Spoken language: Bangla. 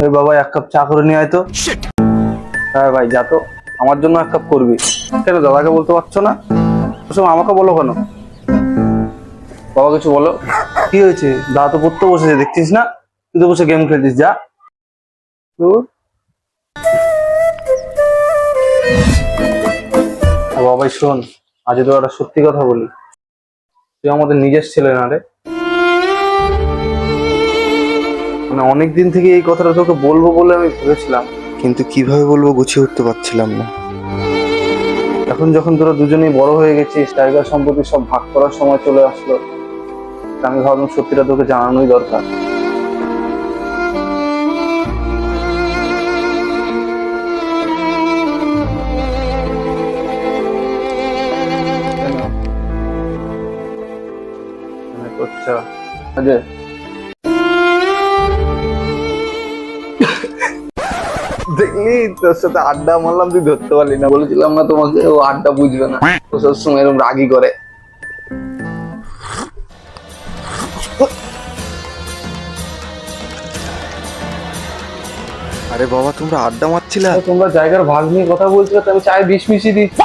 এই বাবা এক কাপ চা করে নিয়ে আয় তো। হ্যাঁ ভাই যা তো, আমার জন্য এক কাপ করবি। কেন দাদাকে বলতে পারছো না? ওসব আমাকে বলো কেন? বাবা কিছু বলো। কি হয়েছে? দাদা তো পড়তে বসেছে দেখছিস না? তুই তো বসে গেম খেলছিস, যা। ধুর। বাবাই শোন, আজ তো একটা সত্যি কথা বলি। তুই আমাদের নিজের ছেলে না রে। মানে অনেকদিন থেকে এই কথাটা তোকে বলবো বলে আমি ভেবেছিলাম, কিন্তু কিভাবে বলবো গুছিয়ে উঠতে পারছিলাম না। এখন যখন তোরা দুজনেই বড় হয়ে গেছিস, টাইগার সম্পত্তি সব ভাগ করার সময় চলে আসলো, তা আমি ভাবলাম সত্যিটা তোকে জানানোই দরকার। আচ্ছা আজে দেখলি, তোর সাথে আড্ডা মারলাম, তুই ধরতে পারলি না। বলেছিলাম না তোমাকে, ও আড্ডা বুঝবে না, ও সবসময় এরকম রাগি করে। আরে বাবা, তোমরা আড্ডা মারছিলা? তোমরা জায়গার ভাগ নিয়ে কথা বলছিলে, তো আমি চায়ে বিষ মিশিয়ে দিচ্ছি।